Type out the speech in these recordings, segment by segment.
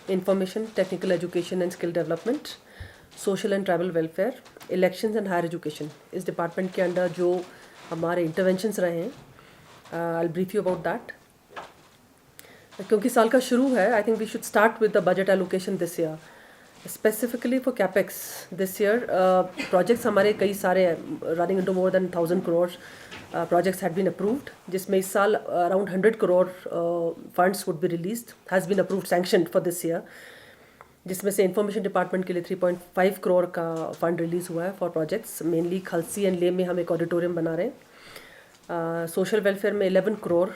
Information, technical education and skill development, social and travel welfare, elections and higher education. इस department के under जो हमारे interventions रहे हैं, I will brief you about that. क्योंकि साल का शुरू है, I think we should start with the budget allocation this year. Specifically for capex this year projects हमारे कई सारे running into more than 1,000 crore projects had been approved, जिसमें इस साल around 100 crore funds would be released, has been approved, sanctioned for this year, जिसमें से information department के लिए 3.5 करोड़ का फंड रिलीज़ हुआ है फॉर प्रोजेक्ट्स, मेनली खलसी एंड ले में हम एक ऑडिटोरियम बना रहे हैं। सोशल वेलफेयर में 11 crore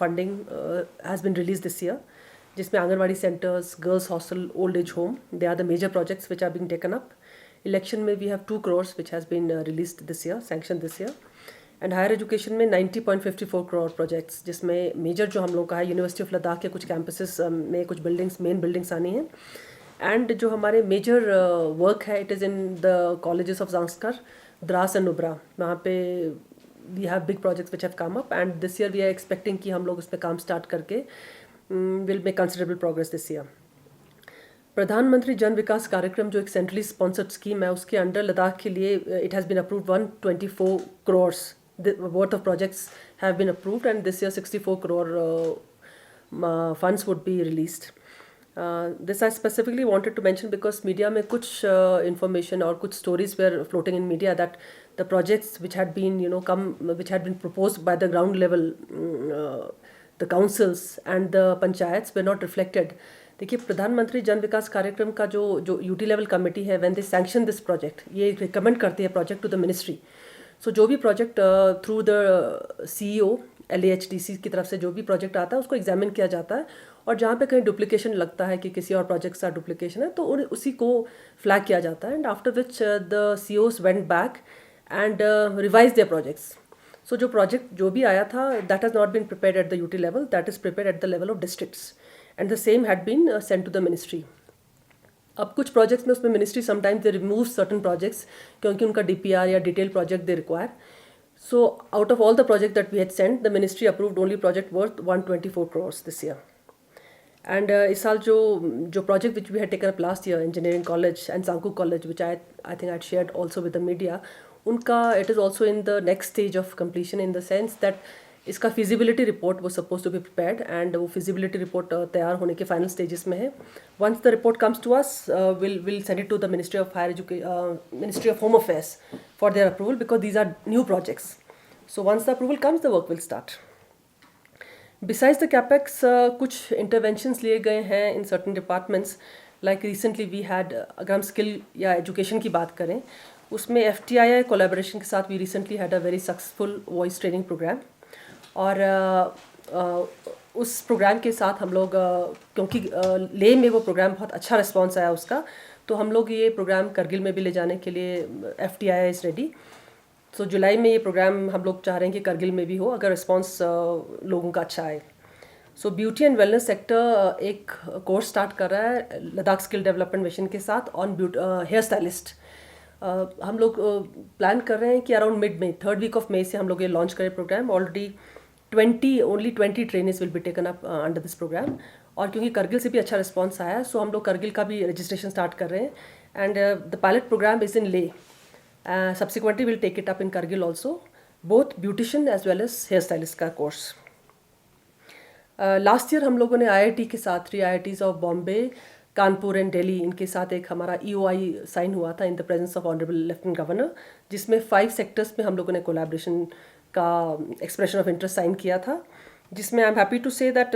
funding has been release this year, जिसमें anganwadi centres, girls hostel, old age home, they are the major projects which are being taken up. Election में we have 2 crores which has been released this year, sanction this year. And higher education में 90.54 crore projects, जिसमें major जो हम लोग का है university of Ladakh के कुछ कैंपसेस में कुछ बिल्डिंग्स, मेन बिल्डिंग्स आनी हैं। एंड जो हमारे मेजर वर्क है, it is in the colleges of Zanskar, Dras and Nubra. वहाँ पे we have big projects which have come up, and this year we are expecting कि हम लोग उस पर काम स्टार्ट करके will make considerable progress this year. प्रधानमंत्री जन विकास कार्यक्रम जो एक सेंट्रली स्पॉन्सर्ड स्कीम है, उसके अंडर लद्दाख के लिए it has been approved 124 crores worth of projects have been approved, and this year 64 crore funds would be released. This I specifically wanted to mention because media में कुछ information और कुछ stories were floating in media that the projects which had been which had been proposed by the ground level, the councils and the panchayats were not reflected. देखिए, प्रधानमंत्री जन विकास कार्यक्रम का जो यूटी लेवल कमेटी है, when they sanction this project, ये recommend करती है प्रोजेक्ट टू द मिनिस्ट्री। सो जो भी project through the CEO LAHDC की तरफ से जो भी प्रोजेक्ट आता है, उसको एग्जामिन किया जाता है, और जहाँ पे कहीं डुप्लीकेशन लगता है कि किसी और प्रोजेक्ट का डुप्लीकेशन है, तो उसी को फ्लैग किया जाता है। And after which the CEOs went back and revise their projects. So जो प्रोजेक्ट जो भी आया था, that has not been prepared at the UT level, that is prepared at the level of districts, and the same had been sent to the ministry. अब कुछ projects में उसमें ministry sometimes they remove certain projects क्योंकि उनका DPR या detail project they require. So out of all the project that we had sent, the ministry approved only project worth 124 crores this year. And इस साल जो project which we had taken up last year, engineering college and Sanku college, which I think I shared also with the media, उनका it is also in the next stage of completion, in the sense that इसका feasibility report वो suppose to be prepared, and वो feasibility report तैयार होने के final stages में है। Once the report comes to us, will send it to the ministry of ministry of home affairs for their approval, because these are new projects. So once the approval comes, the work will start. Besides the capex, कुछ interventions लिए गए हैं in certain departments, like recently we had, अगर हम skill या education की बात करें, उसमें FTII कोलैबोरेशन के साथ we recently had a very successful voice training program. और उस प्रोग्राम के साथ हम लोग, क्योंकि ले में वो प्रोग्राम बहुत अच्छा रिस्पॉन्स आया उसका, तो हम लोग ये प्रोग्राम करगिल में भी ले जाने के लिए FTII इज़ रेडी। सो जुलाई में ये प्रोग्राम हम लोग चाह रहे हैं कि करगिल में भी हो, अगर रिस्पॉन्स लोगों का अच्छा आए। सो ब्यूटी एंड वेलनेस सेक्टर एक कोर्स स्टार्ट कर रहा है लद्दाख स्किल डेवलपमेंट मिशन के साथ ऑन हेयर स्टाइलिस्ट। हम लोग प्लान कर रहे हैं कि अराउंड मिड में, 3rd week of May से हम लोग ये लॉन्च करें program. Already only 20 trainings will be taken up under this program, और क्योंकि करगिल से भी अच्छा रिस्पॉन्स आया है, सो हम लोग करगिल का भी रजिस्ट्रेशन स्टार्ट कर रहे हैं। And the pilot programme is in Leh, subsequently will take it up in Kargil also, both beautician as well as hair stylist का कोर्स। लास्ट ईयर हम लोगों ने IIT के साथ 3 IITs of Bombay, Kanpur and Delhi, इनके साथ एक हमारा EOI साइन हुआ था in the presence of honourable lieutenant governor, जिसमें 5 सेक्टर्स में हम लोगों ने कोलैबोरेशन का एक्सप्रेशन ऑफ इंटरेस्ट साइन किया था, जिसमें I am happy to say that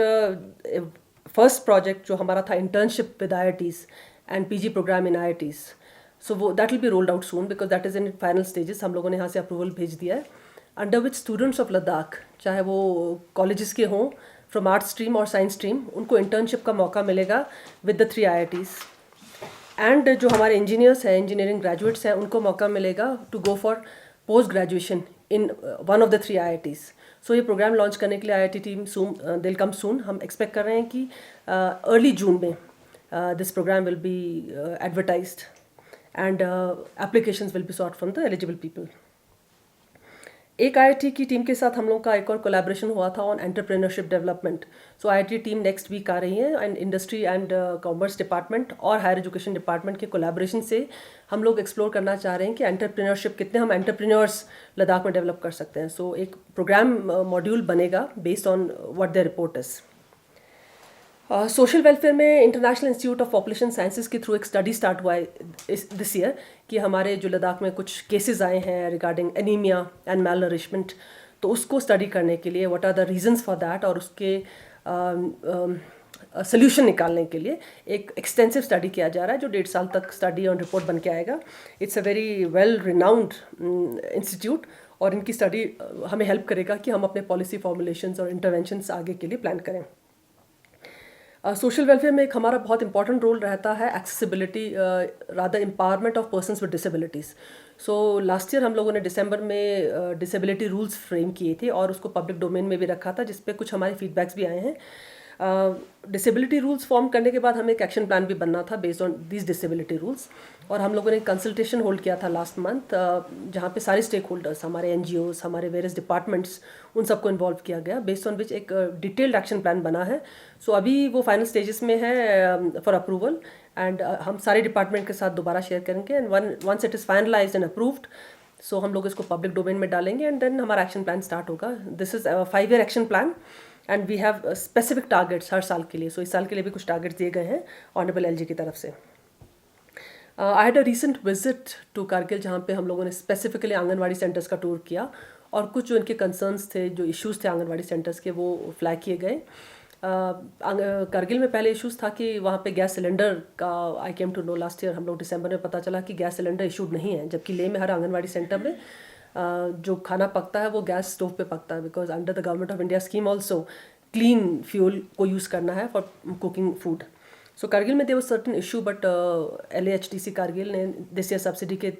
first project जो हमारा था internship with IITs and PG program in IITs, so वो that will be rolled out soon, because that is in final stages. हम लोगों ने यहाँ से अप्रूवल भेज दिया है, under which students of Ladakh, चाहे वो कॉलेजेस के हों फ्रॉम आर्ट्स स्ट्रीम और साइंस स्ट्रीम, उनको इंटर्नशिप का मौका मिलेगा विद द 3 IITs। एंड जो हमारे इंजीनियर्स हैं, इंजीनियरिंग ग्रेजुएट्स हैं, उनको मौका मिलेगा to go for post graduation in one of the 3 IITs। सो ये प्रोग्राम लॉन्च करने के लिए IIT टीम सून दिल कम सून। हम एक्सपेक्ट कर रहे हैं कि अर्ली जून में this program will be advertised and applications will be sought from the eligible people. एक आईआईटी की टीम के साथ हम लोग का एक और कोलैबोरेशन हुआ था on entrepreneurship development. So IIT team next week आ रही है and industry and commerce department और हायर एजुकेशन डिपार्टमेंट के कोलैबोरेशन से हम लोग एक्सप्लोर करना चाह रहे हैं कि एंटरप्रेन्योरशिप कितने हम एंटरप्रेन्योर्स लद्दाख में डेवलप कर सकते हैं। सो एक प्रोग्राम मॉड्यूल बनेगा based on what the report is. Social welfare में international institute of population sciences के थ्रू एक स्टडी स्टार्ट हुआ है दिस ईयर कि हमारे जो लद्दाख में कुछ केसेस आए हैं regarding anaemia and malnourishment, तो उसको स्टडी करने के लिए what are the reasons for that और उसके सोल्यूशन निकालने के लिए एक एक्सटेंसिव स्टडी किया जा रहा है जो 1.5 साल तक स्टडी और रिपोर्ट बन के आएगा। It's a very well renowned institute और इनकी स्टडी हमें हेल्प करेगा कि हम अपने पॉलिसी फॉर्मुलेशंस और इंटरवेंशंस आगे के लिए प्लान करें। सोशल वेलफेयर में एक हमारा बहुत इंपॉर्टेंट रोल रहता है accessibility rather empowerment of persons with disabilities. So last year हम लोगों ने दिसंबर में डिसेबिलिटी रूल्स फ्रेम किए थे और उसको पब्लिक डोमेन में भी रखा था जिस पे कुछ हमारे फीडबैक्स भी आए हैं। डिसेबिलिटी रूल्स फॉर्म करने के बाद हमें एक एक्शन प्लान भी बनना था based on these disability rules और हम लोगों ने कंसल्टेशन होल्ड किया था लास्ट मंथ जहाँ पे सारे स्टेक होल्डर्स, हमारे एनजीओज, हमारे वेरियस डिपार्टमेंट्स, उन सबको इन्वॉल्व किया गया बेस्ड ऑन विच एक डिटेल्ड एक्शन प्लान बना है। सो अभी वो फाइनल स्टेजेस में है फॉर अप्रूवल एंड हम सारे डिपार्टमेंट के साथ दोबारा शेयर करेंगे and once it is finalised and approved so हम लोग इसको पब्लिक डोमेन में डालेंगे एंड देन हमारा एक्शन प्लान स्टार्ट होगा। This is 5 year action plan and we have specific targets हर साल के लिए। सो इस साल के लिए भी कुछ टारगेट्स दिए गए हैं ऑनरेबल एलजी की तरफ से। I had a recent visit to Kargil जहाँ पे हम लोगों ने स्पेसिफिकली आंगनवाड़ी सेंटर्स का टूर किया और कुछ जो इनके कंसर्न्स थे, जो इश्यूज़ थे आंगनवाड़ी सेंटर्स के, वो फ्लैग किए गए। कारगिल में पहले इश्यूज़ था कि वहाँ पे गैस सिलेंडर का, I came to know last year, हम लोग दिसंबर में पता चला कि गैस सिलेंडर इशूड नहीं है, जबकि लेह में हर आंगनवाड़ी सेंटर में जो खाना पकता है वो गैस स्टोव पे पकता है because under the government of India scheme also clean fuel को यूज़ करना है for cooking food. So Kargil में there was certain issue but LAHTC Kargil ने दिस ईयर सब्सिडी के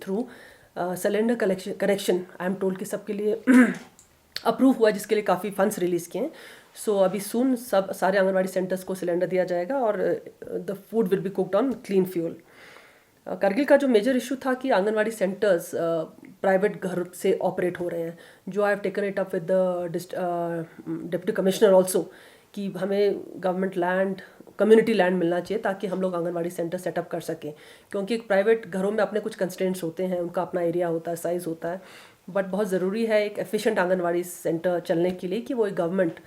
through cylinder connection I am told कि सबके लिए अप्रूव हुआ जिसके लिए काफ़ी फंड्स रिलीज़ किए हैं। सो अभी सून सारे आंगनवाड़ी सेंटर्स को सिलेंडर दिया जाएगा और the food will be cooked on clean fuel. Kargil का जो मेजर इशू था कि आंगनवाड़ी सेंटर्स प्राइवेट घर से ऑपरेट हो रहे हैं, जो I have taken it up with the deputy commissioner also कि हमें गवर्नमेंट लैंड, कम्युनिटी लैंड मिलना चाहिए ताकि हम लोग आंगनवाड़ी सेंटर सेटअप कर सकें, क्योंकि प्राइवेट घरों में अपने कुछ कंस्ट्रेंट्स होते हैं, उनका अपना एरिया होता है, साइज़ होता है, बट बहुत ज़रूरी है एक एफिशिएंट आंगनवाड़ी सेंटर चलने के लिए कि वो एक गवर्नमेंट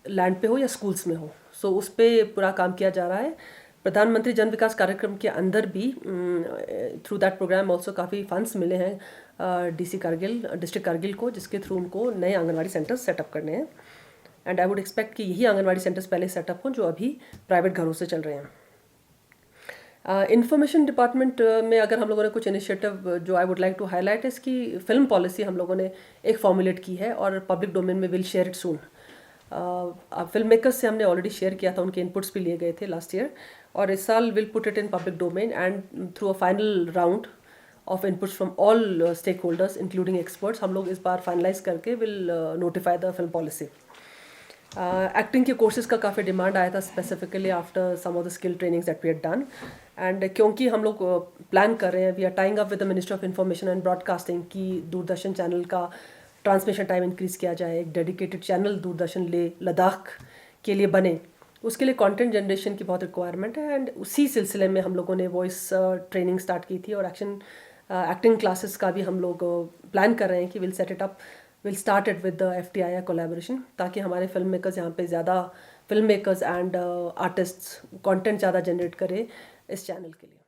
लैंड पे हो या स्कूल्स में हो। सो उस पर पूरा काम किया जा रहा है। प्रधानमंत्री जन विकास कार्यक्रम के अंदर भी थ्रू दैट प्रोग्राम ऑल्सो काफ़ी फंड्स मिले हैं DC कारगिल, डिस्ट्रिक्ट कारगिल को, जिसके थ्रू उनको नए आंगनवाड़ी सेंटर्स सेटअप करने हैं एंड आई वुड एक्सपेक्ट कि यही आंगनवाड़ी सेंटर्स पहले सेटअप हों जो अभी प्राइवेट घरों से चल रहे हैं। इंफॉर्मेशन डिपार्टमेंट में अगर हम लोगों ने कुछ इनिशिएटिव जो I would like to highlight इसकी फिल्म पॉलिसी हम लोगों ने एक फॉर्मुलेट की है और पब्लिक डोमेन में will share it soon. Film makers से हमने ऑलरेडी शेयर किया था, उनके इनपुट्स भी लिए गए थे लास्ट ईयर और इस साल will put it in public domain and through a final round of inputs from all stakeholders including experts हम लोग इस बार फाइनलाइज करके will notify the film policy. Acting के कोर्सेज का काफ़ी डिमांड आया था specifically after some of the skill trainings that we had done and क्योंकि हम लोग प्लान कर रहे हैं, we are tying up with the ministry of information and broadcasting की दूरदर्शन चैनल का ट्रांसमिशन टाइम इंक्रीज़ किया जाए, एक डेडिकेटेड चैनल दूरदर्शन ले लद्दाख के लिए बने, उसके लिए कंटेंट जनरेशन की बहुत रिक्वायरमेंट है एंड उसी सिलसिले में हम लोगों ने वॉइस ट्रेनिंग स्टार्ट की थी और एक्टिंग क्लासेस का भी हम लोग प्लान कर रहे हैं कि will set it up, will start it with the FTI collaboration ताकि हमारे फिल्म मेकर्स यहाँ पे ज़्यादा film makers and artists content ज़्यादा जनरेट करें इस चैनल के लिए।